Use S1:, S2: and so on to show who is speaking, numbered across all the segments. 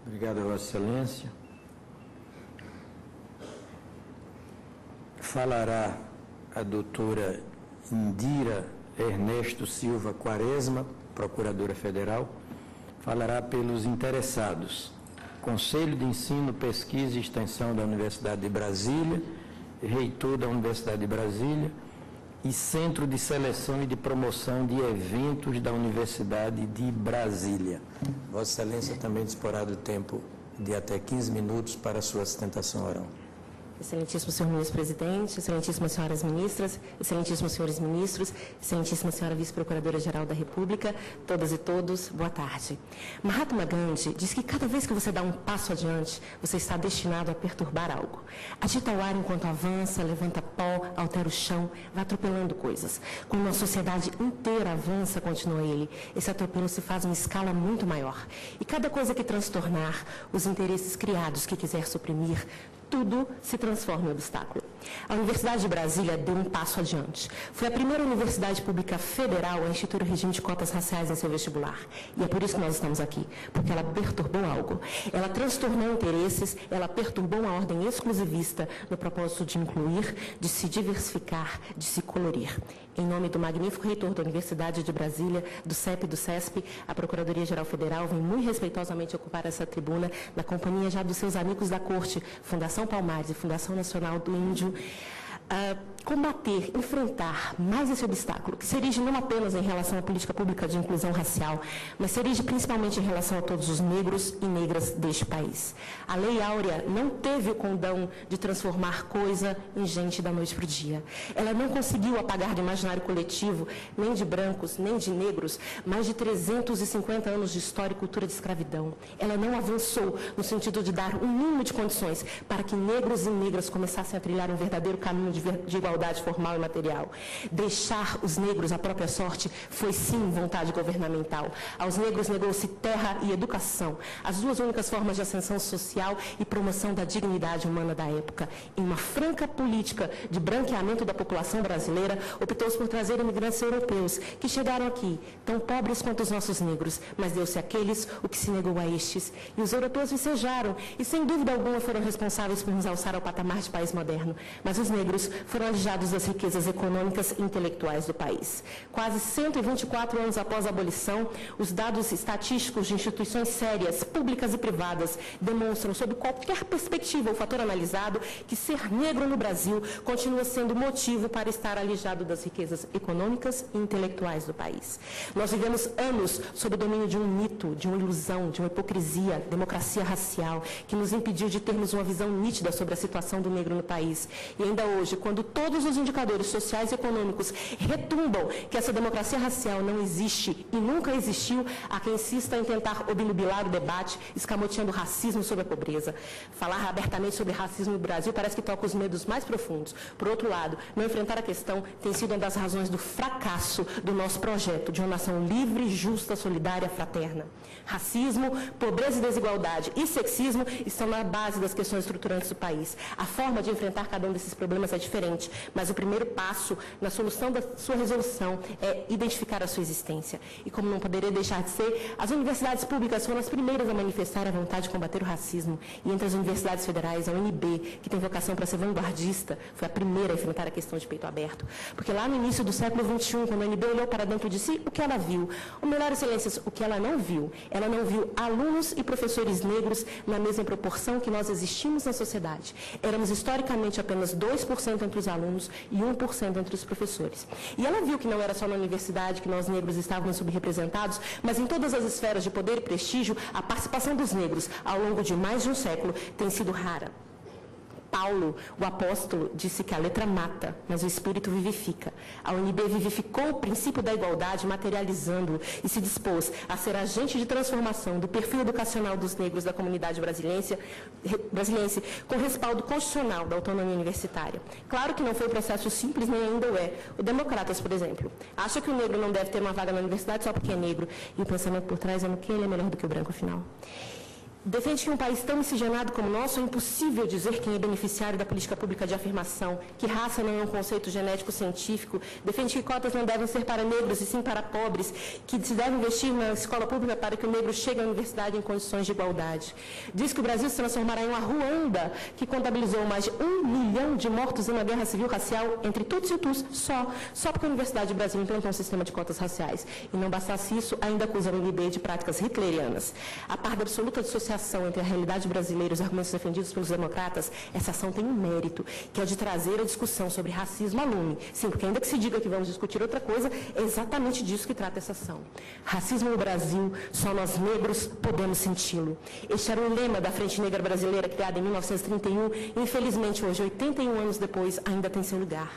S1: Obrigado, Vossa Excelência. Falará a doutora Indira Ernesto Silva Quaresma, Procuradora Federal, falará pelos interessados. Conselho de Ensino, Pesquisa e Extensão da Universidade de Brasília, Reitor da Universidade de Brasília e Centro de Seleção e de Promoção de Eventos da Universidade de Brasília. Vossa Excelência também disporá do tempo de até 15 minutos para a sua sustentação oral.
S2: Excelentíssimo senhor ministro-presidente, excelentíssimas senhoras ministras, excelentíssimos senhores ministros, excelentíssima senhora vice-procuradora-geral da República, todas e todos, boa tarde. Mahatma Gandhi diz que cada vez que você dá um passo adiante, você está destinado a perturbar algo. Agita o ar enquanto avança, levanta pó, altera o chão, vai atropelando coisas. Quando uma sociedade inteira avança, continua ele, esse atropelo se faz em escala muito maior. E cada coisa que transtornar, os interesses criados que quiser suprimir, tudo se transforma em obstáculo. A Universidade de Brasília deu um passo adiante. Foi a primeira universidade pública federal a instituir o regime de cotas raciais em seu vestibular. E é por isso que nós estamos aqui, porque ela perturbou algo. Ela transtornou interesses, ela perturbou uma ordem exclusivista no propósito de incluir, de se diversificar, de se colorir. Em nome do magnífico reitor da Universidade de Brasília, do CEP e do CESP, a Procuradoria-Geral Federal vem muito respeitosamente ocupar essa tribuna, na companhia já dos seus amigos da Corte, Fundação Palmares e Fundação Nacional do Índio, combater, enfrentar mais esse obstáculo, que se erige não apenas em relação à política pública de inclusão racial, mas se erige principalmente em relação a todos os negros e negras deste país. A Lei Áurea não teve o condão de transformar coisa em gente da noite para o dia. Ela não conseguiu apagar do imaginário coletivo, nem de brancos, nem de negros, mais de 350 anos de história e cultura de escravidão. Ela não avançou no sentido de dar um mínimo de condições para que negros e negras começassem a trilhar um verdadeiro caminho de igualdade formal e material. Deixar os negros à própria sorte foi, sim, vontade governamental. Aos negros negou-se terra e educação, as duas únicas formas de ascensão social e promoção da dignidade humana da época. Em uma franca política de branqueamento da população brasileira, optou-se por trazer imigrantes europeus, que chegaram aqui, tão pobres quanto os nossos negros, mas deu-se àqueles o que se negou a estes. E os europeus vicejaram, e sem dúvida alguma foram responsáveis por nos alçar ao patamar de país moderno. Mas os negros foram alijados das riquezas econômicas e intelectuais do país. Quase 124 anos após a abolição, os dados estatísticos de instituições sérias, públicas e privadas, demonstram, sob qualquer perspectiva ou fator analisado, que ser negro no Brasil continua sendo motivo para estar alijado das riquezas econômicas e intelectuais do país. Nós vivemos anos sob o domínio de um mito, de uma ilusão, de uma hipocrisia, democracia racial, que nos impediu de termos uma visão nítida sobre a situação do negro no país. E ainda hoje, quando todos os indicadores sociais e econômicos retumbam que essa democracia racial não existe e nunca existiu, há quem insista em tentar obnubilar o debate, escamoteando racismo sobre a pobreza. Falar abertamente sobre racismo no Brasil parece que toca os medos mais profundos. Por outro lado, não enfrentar a questão tem sido uma das razões do fracasso do nosso projeto de uma nação livre, justa, solidária, fraterna. Racismo, pobreza e desigualdade e sexismo estão na base das questões estruturantes do país. A forma de enfrentar cada um desses problemas é diferente, mas o primeiro passo na solução da sua resolução é identificar a sua existência. E como não poderia deixar de ser, as universidades públicas foram as primeiras a manifestar a vontade de combater o racismo. E entre as universidades federais, a UNB, que tem vocação para ser vanguardista, foi a primeira a enfrentar a questão de peito aberto. Porque lá no início do século XXI, quando a UNB olhou para dentro de si, o que ela viu? Ou melhor, excelências, o que ela não viu? Ela não viu alunos e professores negros na mesma proporção que nós existimos na sociedade. Éramos historicamente apenas 2% entre os alunos e 1% entre os professores. E ela viu que não era só na universidade que nós negros estávamos subrepresentados, mas em todas as esferas de poder e prestígio, a participação dos negros ao longo de mais de um século tem sido rara. Paulo, o apóstolo, disse que a letra mata, mas o espírito vivifica. A UNB vivificou o princípio da igualdade, materializando-o, e se dispôs a ser agente de transformação do perfil educacional dos negros da comunidade brasilense com respaldo constitucional da autonomia universitária. Claro que não foi um processo simples, nem ainda o é. O Democratas, por exemplo, acha que o negro não deve ter uma vaga na universidade só porque é negro, e o pensamento por trás é no que ele é melhor do que o branco, afinal. Defende que em um país tão miscigenado como o nosso é impossível dizer quem é beneficiário da política pública de afirmação, que raça não é um conceito genético científico, defende que cotas não devem ser para negros e sim para pobres, que se deve investir na escola pública para que o negro chegue à universidade em condições de igualdade. Diz que o Brasil se transformará em uma Ruanda, que contabilizou mais de 1 milhão de mortos em uma guerra civil racial entre Tutsi e Hutus, só porque a Universidade do Brasil implantou um sistema de cotas raciais. E não bastasse isso, ainda acusa o UNB de práticas hitlerianas. A par da absoluta dissociação entre a realidade brasileira e os argumentos defendidos pelos democratas, essa ação tem um mérito, que é o de trazer a discussão sobre racismo à lume. Sim, porque ainda que se diga que vamos discutir outra coisa, é exatamente disso que trata essa ação. Racismo no Brasil, só nós negros podemos senti-lo. Este era o lema da Frente Negra Brasileira, criada em 1931, e infelizmente hoje, 81 anos depois, ainda tem seu lugar.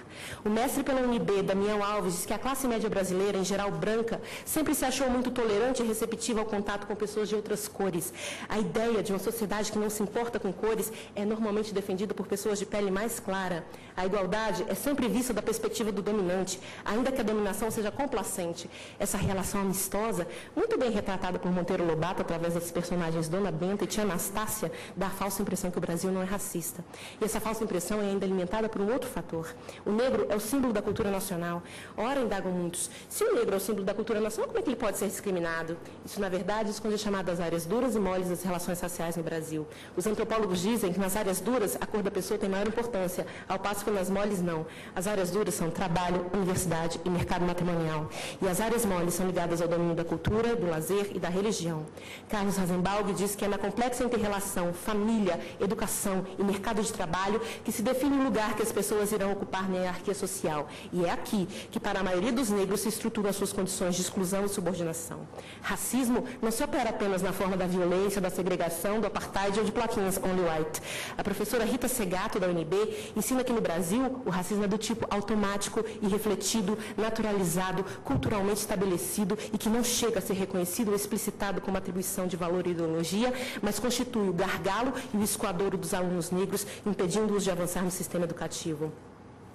S2: O mestre pela UNB, Damião Alves, diz que a classe média brasileira, em geral branca, sempre se achou muito tolerante e receptiva ao contato com pessoas de outras cores. A ideia de uma sociedade que não se importa com cores é normalmente defendida por pessoas de pele mais clara. A igualdade é sempre vista da perspectiva do dominante, ainda que a dominação seja complacente. Essa relação amistosa, muito bem retratada por Monteiro Lobato através das personagens Dona Benta e Tia Anastácia, dá a falsa impressão que o Brasil não é racista. E essa falsa impressão é ainda alimentada por um outro fator. O negro é o símbolo da cultura nacional. Ora, indagam muitos, se o negro é o símbolo da cultura nacional, como é que ele pode ser discriminado? Isso, na verdade, esconde as chamadas áreas duras e moles das relações raciais no Brasil. Os antropólogos dizem que nas áreas duras a cor da pessoa tem maior importância, ao passo que nas moles não. As áreas duras são trabalho, universidade e mercado matrimonial. E as áreas moles são ligadas ao domínio da cultura, do lazer e da religião. Carlos Rasenbalg diz que é na complexa inter-relação família, educação e mercado de trabalho que se define o lugar que as pessoas irão ocupar na hierarquia social. E é aqui que, para a maioria dos negros, se estruturam as suas condições de exclusão e subordinação. Racismo não se opera apenas na forma da violência, da segregação, do apartheid ou de plaquinhas Only White. A professora Rita Segato, da UNB, ensina que no Brasil o racismo é do tipo automático e refletido, naturalizado, culturalmente estabelecido e que não chega a ser reconhecido ou explicitado como atribuição de valor e ideologia, mas constitui o gargalo e o escoadouro dos alunos negros, impedindo-os de avançar no sistema educativo.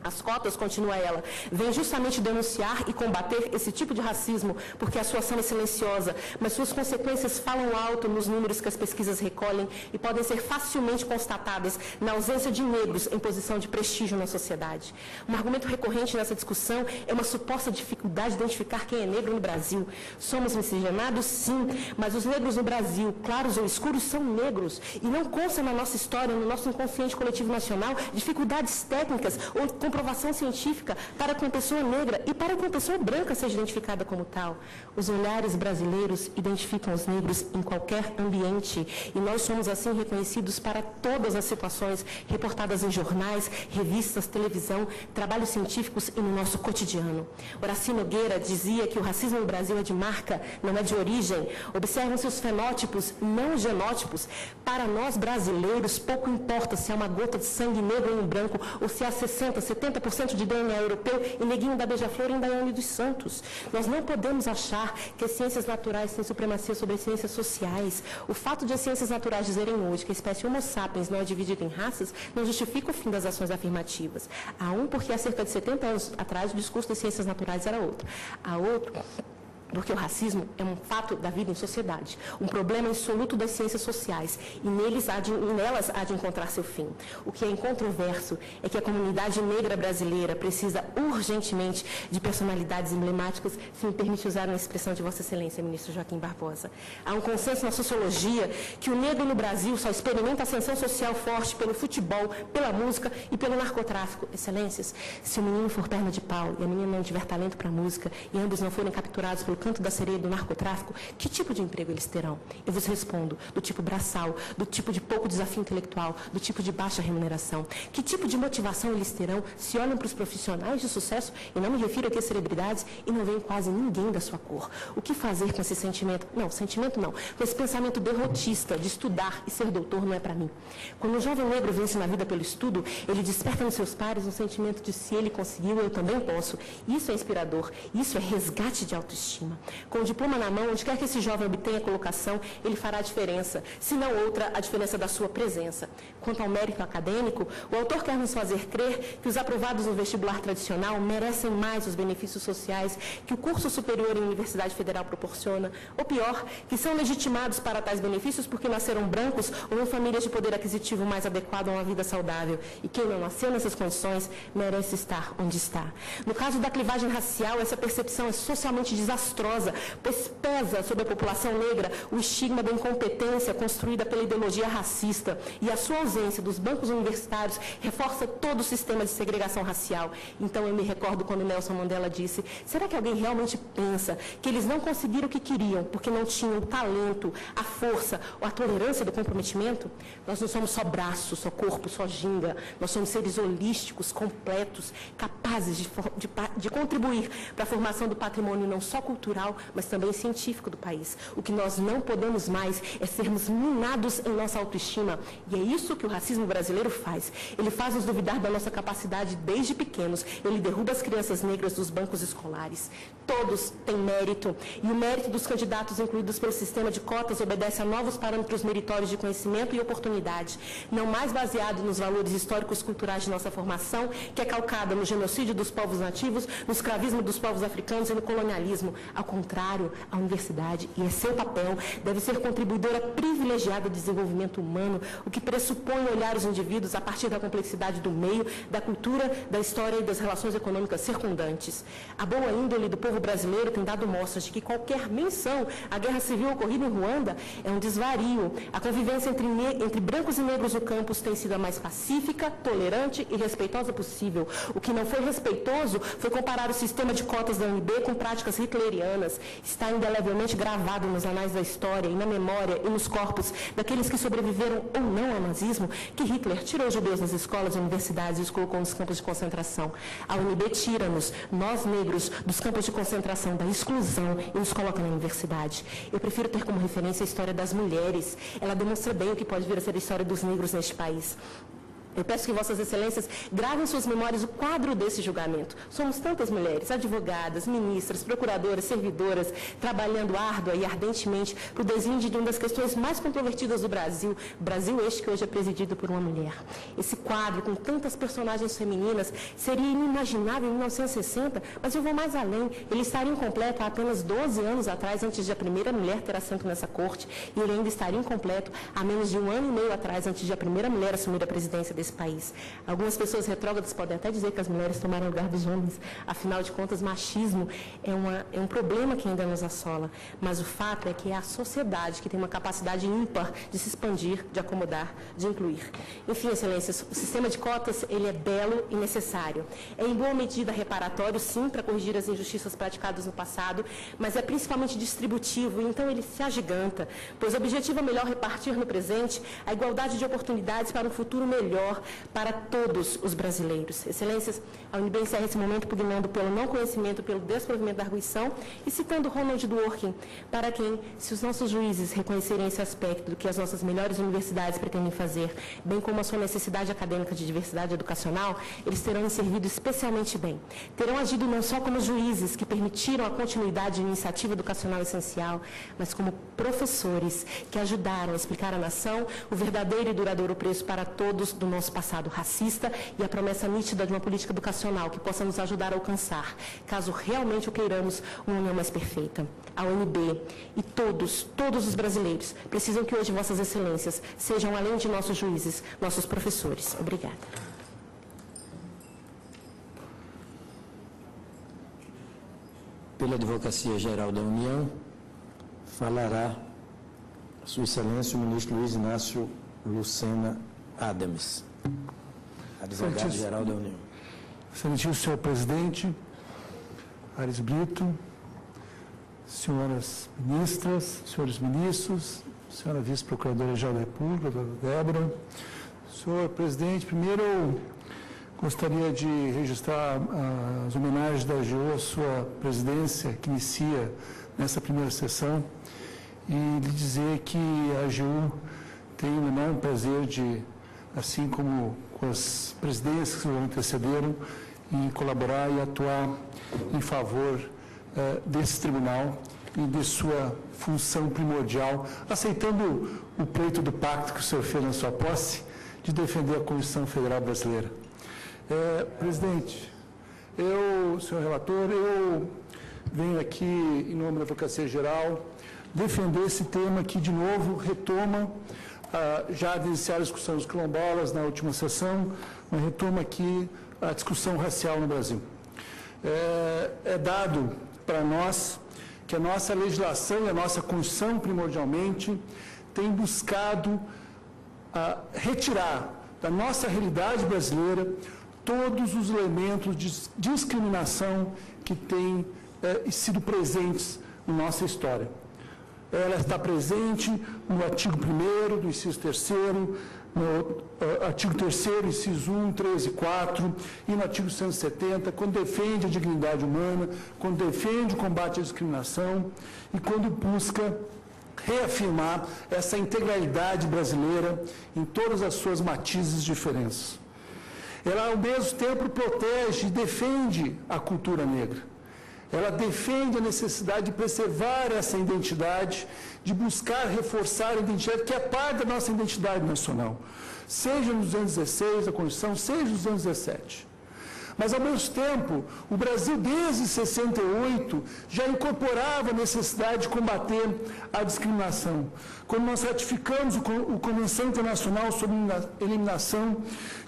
S2: As cotas, continua ela, vêm justamente denunciar e combater esse tipo de racismo, porque a sua ação é silenciosa, mas suas consequências falam alto nos números que as pesquisas recolhem e podem ser facilmente constatadas na ausência de negros em posição de prestígio na sociedade. Um argumento recorrente nessa discussão é uma suposta dificuldade de identificar quem é negro no Brasil. Somos miscigenados, sim, mas os negros no Brasil, claros ou escuros, são negros. E não consta na nossa história, no nosso inconsciente coletivo nacional, dificuldades técnicas ou comprovação científica para que uma pessoa negra e para que uma pessoa branca seja identificada como tal. Os olhares brasileiros identificam os negros em qualquer ambiente e nós somos assim reconhecidos para todas as situações reportadas em jornais, revistas, televisão, trabalhos científicos e no nosso cotidiano. Horaci Nogueira dizia que o racismo no Brasil é de marca, não é de origem. Observam-se os fenótipos, não os genótipos. Para nós brasileiros, pouco importa se há uma gota de sangue negro em um branco ou se há 70% de DNA europeu e neguinho da Beija-Flor em Daiane dos Santos. Nós não podemos achar que as ciências naturais têm supremacia sobre as ciências sociais. O fato de as ciências naturais dizerem hoje que a espécie Homo sapiens não é dividida em raças não justifica o fim das ações afirmativas. Há um porque há cerca de 70 anos atrás o discurso das ciências naturais era outro. Há outro porque o racismo é um fato da vida em sociedade, um problema insoluto das ciências sociais, e nelas há de encontrar seu fim. O que é incontroverso é que a comunidade negra brasileira precisa urgentemente de personalidades emblemáticas, se me permite usar uma expressão de Vossa Excelência, ministro Joaquim Barbosa. Há um consenso na sociologia que o negro no Brasil só experimenta ascensão social forte pelo futebol, pela música e pelo narcotráfico. Excelências, se o menino for perna de pau e a menina não tiver talento para a música e ambos não forem capturados pelo canto da sereia do narcotráfico, que tipo de emprego eles terão? Eu vos respondo, do tipo braçal, do tipo de pouco desafio intelectual, do tipo de baixa remuneração. Que tipo de motivação eles terão se olham para os profissionais de sucesso, e não me refiro aqui a celebridades, e não veem quase ninguém da sua cor? O que fazer com esse sentimento? Não, sentimento não. Com esse pensamento derrotista de estudar e ser doutor não é para mim. Quando um jovem negro vence na vida pelo estudo, ele desperta nos seus pares um sentimento de se ele conseguiu, eu também posso. Isso é inspirador, isso é resgate de autoestima. autoestima. Com o diploma na mão, onde quer que esse jovem obtenha colocação, ele fará a diferença, se não outra, a diferença da sua presença. Quanto ao mérito acadêmico, o autor quer nos fazer crer que os aprovados no vestibular tradicional merecem mais os benefícios sociais que o curso superior em Universidade Federal proporciona, ou pior, que são legitimados para tais benefícios porque nasceram brancos ou em famílias de poder aquisitivo mais adequado a uma vida saudável. E quem não nasceu nessas condições merece estar onde está. No caso da clivagem racial, essa percepção é socialmente desastrosa, pois pesa sobre a população negra o estigma da incompetência construída pela ideologia racista, e a sua ausência dos bancos universitários reforça todo o sistema de segregação racial. Então eu me recordo quando Nelson Mandela disse: será que alguém realmente pensa que eles não conseguiram o que queriam porque não tinham o talento, a força ou a tolerância do comprometimento? Nós não somos só braço, só corpo, só ginga. Nós somos seres holísticos, completos, capazes de contribuir para a formação do patrimônio não só cultural, mas também científico do país. O que nós não podemos mais é sermos minados em nossa autoestima. E é isso que o racismo brasileiro faz. Ele faz nos duvidar da nossa capacidade desde pequenos. Ele derruba as crianças negras dos bancos escolares. Todos têm mérito. E o mérito dos candidatos incluídos pelo sistema de cotas obedece a novos parâmetros meritórios de conhecimento e oportunidade, não mais baseado nos valores históricos culturais de nossa formação, que é calcada no genocídio dos povos nativos, no escravismo dos povos africanos e no colonialismo. Ao contrário, a universidade, e é seu papel, deve ser contribuidora privilegiada do desenvolvimento humano, o que pressupõe olhar os indivíduos a partir da complexidade do meio, da cultura, da história e das relações econômicas circundantes. A boa índole do povo brasileiro tem dado mostras de que qualquer menção à guerra civil ocorrida em Ruanda é um desvario. A convivência entre brancos e negros no campus tem sido a mais pacífica, tolerante e respeitosa possível. O que não foi respeitoso foi comparar o sistema de cotas da UNB com práticas hitlerianas. Está indelevelmente gravado nos anais da história e na memória e nos corpos daqueles que sobreviveram ou não ao nazismo, que Hitler tirou os judeus das escolas e universidades e os colocou nos campos de concentração. A UNB tira-nos, nós negros, dos campos de concentração, da exclusão, e nos coloca na universidade. Eu prefiro ter como referência a história das mulheres. Ela demonstra bem o que pode vir a ser a história dos negros neste país. Eu peço que Vossas Excelências gravem em suas memórias o quadro desse julgamento. Somos tantas mulheres, advogadas, ministras, procuradoras, servidoras, trabalhando árdua e ardentemente para o deslinde de uma das questões mais controvertidas do Brasil, Brasil este que hoje é presidido por uma mulher. Esse quadro, com tantas personagens femininas, seria inimaginável em 1960, mas eu vou mais além. Ele estaria incompleto há apenas 12 anos atrás, antes de a primeira mulher ter assento nessa corte, e ele ainda estaria incompleto há menos de 1 ano e meio atrás, antes de a primeira mulher assumir a presidência desse país. Algumas pessoas retrógradas podem até dizer que as mulheres tomaram o lugar dos homens. Afinal de contas, machismo é um problema que ainda nos assola. Mas o fato é que é a sociedade que tem uma capacidade ímpar de se expandir, de acomodar, de incluir. Enfim, Excelências, o sistema de cotas, ele é belo e necessário. É em boa medida reparatório, sim, para corrigir as injustiças praticadas no passado, mas é principalmente distributivo, e então ele se agiganta, pois o objetivo é melhor repartir no presente a igualdade de oportunidades para um futuro melhor para todos os brasileiros. Excelências, a UNB encerra esse momento pugnando pelo não conhecimento, pelo desprovimento da arguição e citando Ronald Dworkin, para quem, se os nossos juízes reconhecerem esse aspecto do que as nossas melhores universidades pretendem fazer, bem como a sua necessidade acadêmica de diversidade educacional, eles terão servido especialmente bem. Terão agido não só como juízes que permitiram a continuidade de iniciativa educacional essencial, mas como professores que ajudaram a explicar à nação o verdadeiro e duradouro preço para todos do nosso passado racista e a promessa nítida de uma política educacional que possa nos ajudar a alcançar, caso realmente o queiramos, uma união mais perfeita. A UNB e todos os brasileiros precisam que hoje Vossas Excelências sejam, além de nossos juízes, nossos professores. Obrigada.
S1: Pela Advocacia Geral da União, falará Sua Excelência o ministro Luiz Inácio Lucena Adams, advogado-geral da União.
S3: Excelentíssimo senhor presidente, Aires Brito, senhoras ministras, senhores ministros, senhora vice-procuradora-geral da República, doutora Débora. Senhor presidente, primeiro eu gostaria de registrar as homenagens da AGU à sua presidência, que inicia nessa primeira sessão, e lhe dizer que a AGU tem um enorme prazer de, assim como com as presidências que o antecederam, em colaborar e atuar em favor desse tribunal e de sua função primordial, aceitando o pleito do pacto que o senhor fez na sua posse, de defender a Constituição Federal Brasileira. Presidente, senhor relator, eu venho aqui, em nome da Advocacia Geral, defender esse tema que, de novo, retoma, já iniciaram a discussão dos quilombolas na última sessão, mas retoma aqui a discussão racial no Brasil. É dado para nós que a nossa legislação e a nossa Constituição, primordialmente, tem buscado retirar da nossa realidade brasileira todos os elementos de discriminação que têm sido presentes na nossa história. Ela está presente no artigo 1º, do inciso 3º, no artigo 3º, inciso 1, 3 e 4, e no artigo 170, quando defende a dignidade humana, quando defende o combate à discriminação e quando busca reafirmar essa integralidade brasileira em todas as suas matizes e diferenças. Ela, ao mesmo tempo, protege e defende a cultura negra. Ela defende a necessidade de preservar essa identidade, de buscar reforçar a identidade que é parte da nossa identidade nacional, seja nos 216 da Constituição, seja nos 217. Mas, ao mesmo tempo, o Brasil, desde 68, já incorporava a necessidade de combater a discriminação. Quando nós ratificamos a Convenção Internacional sobre a Eliminação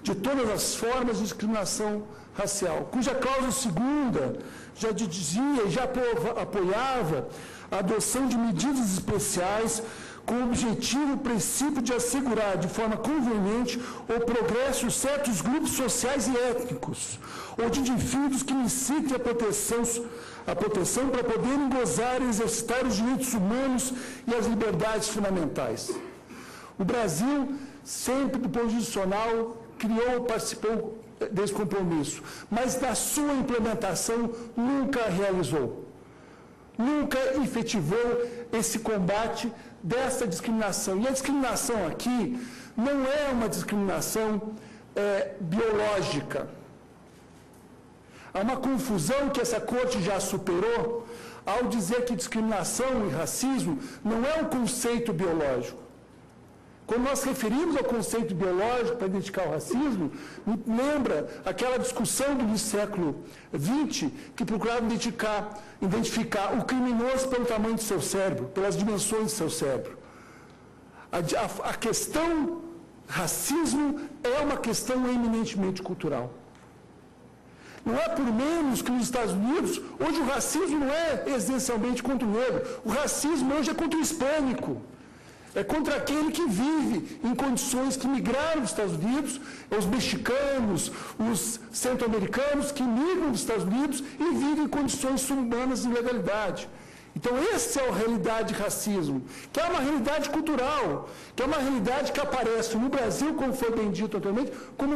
S3: de todas as formas de discriminação racial, cuja cláusula segunda já dizia e já apoiava a adoção de medidas especiais com o objetivo, o princípio de assegurar de forma conveniente o progresso de certos grupos sociais e étnicos, ou de indivíduos que necessitem a proteção para poderem gozar e exercitar os direitos humanos e as liberdades fundamentais. O Brasil, sempre do ponto de vista institucional, participou desse compromisso, mas na sua implementação nunca realizou, nunca efetivou esse combate dessa discriminação. E a discriminação aqui não é uma discriminação biológica. Há uma confusão que essa Corte já superou ao dizer que discriminação e racismo não é um conceito biológico. Quando nós referimos ao conceito biológico para identificar o racismo, lembra aquela discussão do século XX que procurava identificar o criminoso pelo tamanho do seu cérebro, pelas dimensões do seu cérebro. A questão racismo é uma questão eminentemente cultural. Não é por menos que nos Estados Unidos, hoje o racismo não é essencialmente contra o negro, o racismo hoje é contra o hispânico. É contra aquele que vive em condições que migraram dos Estados Unidos, os mexicanos, os centro-americanos que migram dos Estados Unidos e vivem em condições subhumanas de ilegalidade. Então, essa é a realidade de racismo, que é uma realidade cultural, que é uma realidade que aparece no Brasil, como foi bem dito anteriormente, como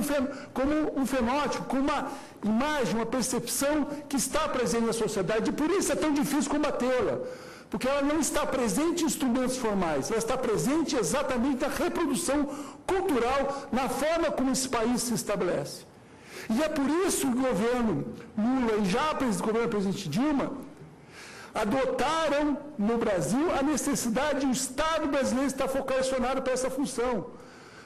S3: um fenótipo, como uma imagem, uma percepção que está presente na sociedade, e por isso é tão difícil combatê-la. Porque ela não está presente em instrumentos formais, ela está presente exatamente na reprodução cultural, na forma como esse país se estabelece. E é por isso que o governo Lula e já o governo presidente Dilma adotaram no Brasil a necessidade de o Estado brasileiro estar vocacionado para essa função,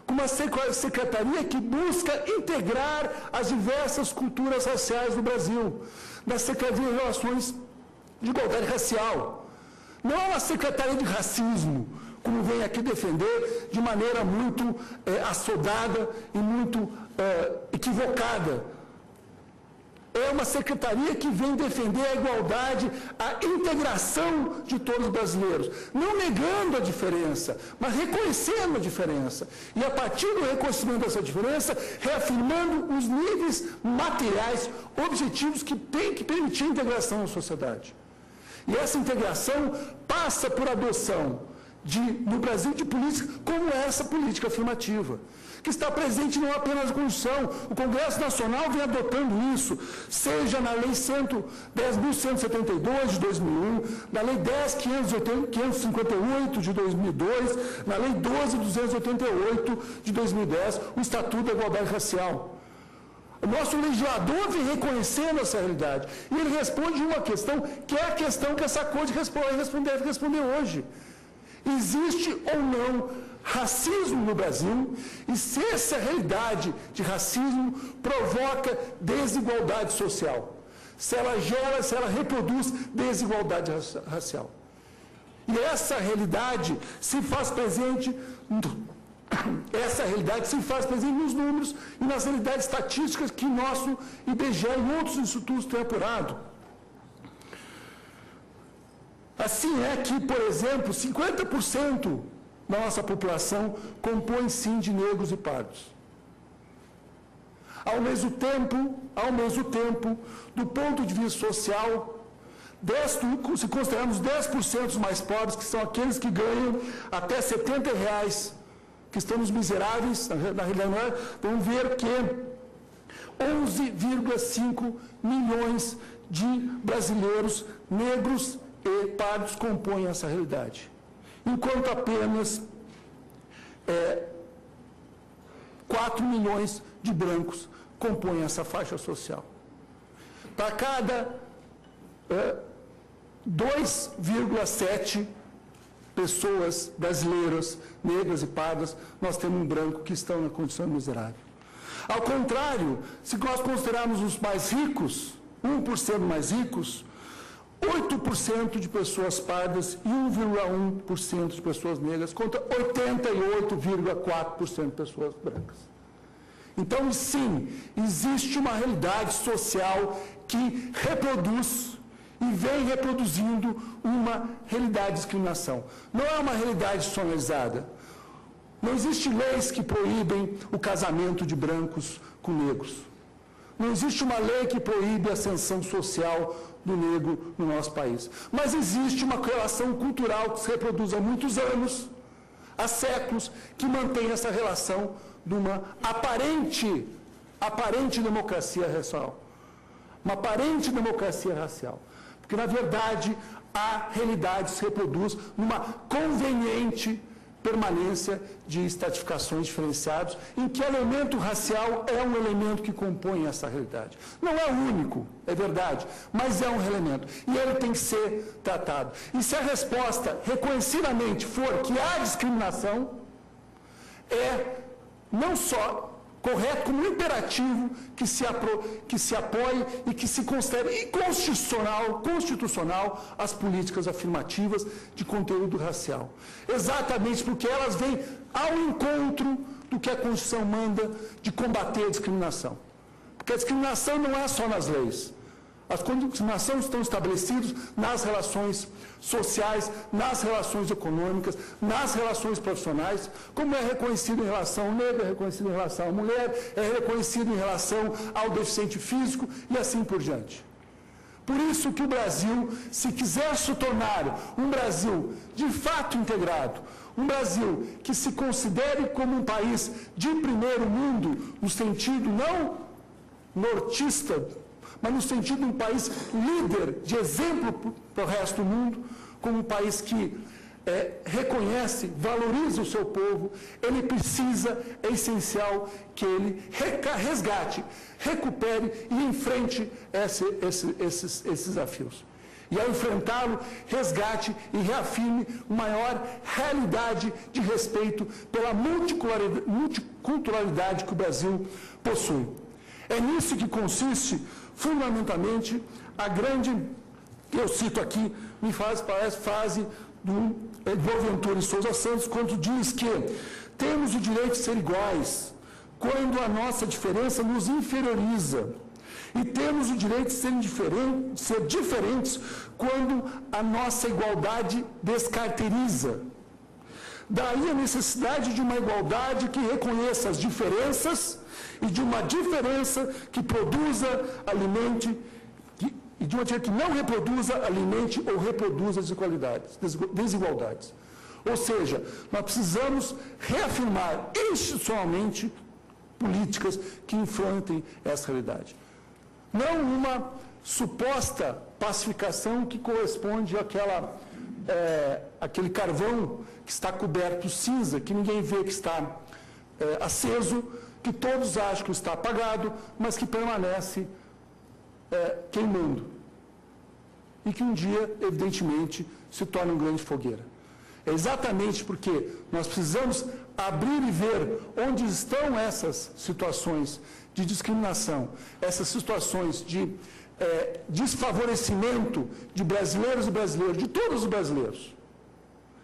S3: com uma secretaria que busca integrar as diversas culturas raciais do Brasil, na Secretaria de Relações de Igualdade Racial. Não é uma secretaria de racismo, como vem aqui defender de maneira muito assodada e muito equivocada. É uma secretaria que vem defender a igualdade, a integração de todos os brasileiros, não negando a diferença, mas reconhecendo a diferença. E a partir do reconhecimento dessa diferença, reafirmando os níveis materiais, objetivos que têm que permitir a integração na sociedade. E essa integração passa por adoção, no Brasil, de políticas como essa política afirmativa, que está presente não apenas na Constituição. O Congresso Nacional vem adotando isso, seja na Lei 10.172 de 2001, na Lei 10.558 de 2002, na Lei 12.288 de 2010, o Estatuto da Igualdade Racial. O nosso legislador vem reconhecendo essa realidade. E ele responde uma questão, que é a questão que essa corte deve responder hoje. Existe ou não racismo no Brasil? E se essa realidade de racismo provoca desigualdade social? Se ela reproduz desigualdade racial? E essa realidade se faz presente nos números e nas realidades estatísticas que nosso IBGE e outros institutos têm apurado. Assim é que, por exemplo, 50% da nossa população compõe sim de negros e pardos. Ao mesmo tempo, do ponto de vista social, se considerarmos 10% mais pobres, que são aqueles que ganham até R$70, que estão nos miseráveis, na realidade, vamos ver que 11,5 milhões de brasileiros negros e pardos compõem essa realidade, enquanto apenas 4 milhões de brancos compõem essa faixa social. Para cada 2,7 pessoas brasileiras, negras e pardas, nós temos um branco que estão na condição miserável. Ao contrário, se nós considerarmos os mais ricos, 1% mais ricos, 8% de pessoas pardas e 1,1% de pessoas negras contra 88,4% de pessoas brancas. Então, sim, existe uma realidade social que reproduz e vem reproduzindo uma realidade de discriminação. Não é uma realidade sonizada. Não existem leis que proíbem o casamento de brancos com negros. Não existe uma lei que proíbe a ascensão social do negro no nosso país. Mas existe uma relação cultural que se reproduz há muitos anos, há séculos, que mantém essa relação de uma aparente democracia racial. Uma aparente democracia racial. Porque, na verdade, a realidade se reproduz numa conveniente permanência de estratificações diferenciadas, em que o elemento racial é um elemento que compõe essa realidade. Não é o único, é verdade, mas é um elemento. E ele tem que ser tratado. E se a resposta reconhecidamente for que há discriminação, é não só correto, como imperativo que se apoie e que se considere constitucional as políticas afirmativas de conteúdo racial. Exatamente porque elas vêm ao encontro do que a Constituição manda de combater a discriminação. Porque a discriminação não é só nas leis. As discriminações estão estabelecidas nas relações sociais, nas relações econômicas, nas relações profissionais, como é reconhecido em relação ao negro, é reconhecido em relação à mulher, é reconhecido em relação ao deficiente físico e assim por diante. Por isso que o Brasil, se quiser se tornar um Brasil de fato integrado, um Brasil que se considere como um país de primeiro mundo, no sentido não nortista, mas no sentido de um país líder, de exemplo para o resto do mundo, como um país que reconhece, valoriza o seu povo, ele precisa, é essencial que ele resgate, recupere e enfrente esses desafios. E ao enfrentá-lo, resgate e reafirme uma maior realidade de respeito pela multiculturalidade que o Brasil possui. É nisso que consiste, fundamentalmente, a grande, eu cito aqui, parece frase do Boaventura de Souza Santos, quando diz que temos o direito de ser iguais quando a nossa diferença nos inferioriza. E temos o direito de ser diferentes quando a nossa igualdade descaracteriza. Daí a necessidade de uma igualdade que reconheça as diferenças e de uma diferença que produza, alimente, e de uma diferença que não reproduza, alimente ou reproduza desigualdades. Ou seja, nós precisamos reafirmar institucionalmente políticas que enfrentem essa realidade. Não uma suposta pacificação que corresponde àquele carvão que está coberto cinza, que ninguém vê que está aceso, que todos acham que está apagado, mas que permanece queimando. E que um dia, evidentemente, se torna uma grande fogueira. É exatamente porque nós precisamos abrir e ver onde estão essas situações de discriminação, essas situações de desfavorecimento de brasileiros e brasileiras, de todos os brasileiros.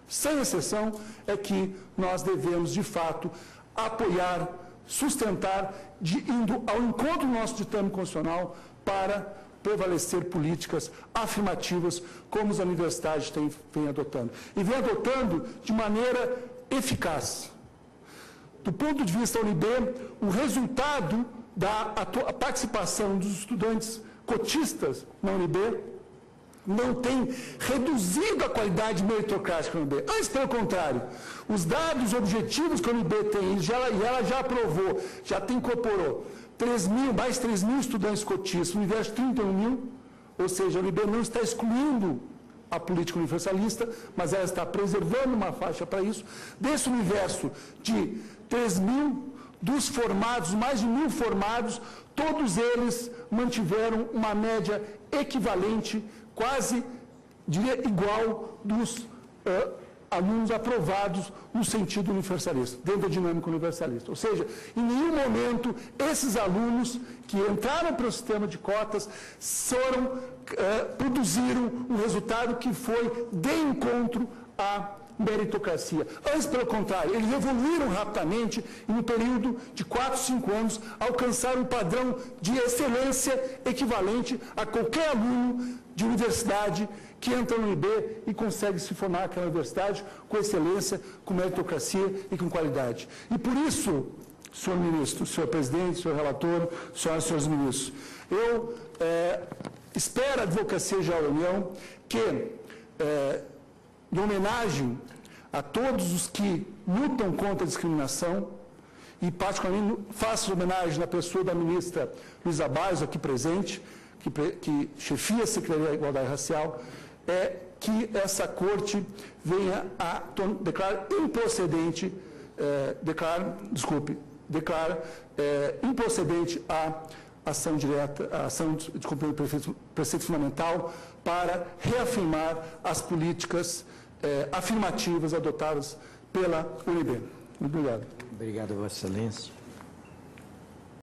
S3: Sem exceção, é que nós devemos, de fato, apoiar, sustentar, indo ao encontro do nosso ditame constitucional para prevalecer políticas afirmativas como as universidades vêm adotando. E vêm adotando de maneira eficaz. Do ponto de vista da UNB, o resultado da participação dos estudantes cotistas na UNB não tem reduzido a qualidade meritocrática da UNB. Antes, pelo contrário, os dados objetivos que a UNB tem, e ela já aprovou, já incorporou mais 3 mil estudantes cotistas, no universo de 31 mil, ou seja, a UNB não está excluindo a política universalista, mas ela está preservando uma faixa para isso. Desse universo de 3 mil, dos formados, mais de 1.000 formados, todos eles mantiveram uma média equivalente, quase, diria, igual dos alunos aprovados no sentido universalista, dentro da dinâmica universalista. Ou seja, em nenhum momento esses alunos que entraram para o sistema de cotas produziram um resultado que foi de encontro à meritocracia. Antes, pelo contrário, eles evoluíram rapidamente e no período de 4, 5 anos alcançaram um padrão de excelência equivalente a qualquer aluno de universidade que entra no UNB e consegue se formar naquela universidade com excelência, com meritocracia e com qualidade. E por isso, senhor ministro, senhor presidente, senhor relator, senhoras e senhores ministros, eu espero a Advocacia Geral da União que, em homenagem a todos os que lutam contra a discriminação, e particularmente faço homenagem na pessoa da ministra Luísa Barros, aqui presente, que chefia a Secretaria da Igualdade Racial, que essa Corte venha a declarar improcedente, improcedente a ação direta, a ação de cumprimento do preceito fundamental para reafirmar as políticas afirmativas adotadas pela UNB. Muito obrigado.
S1: Obrigado, Vossa Excelência.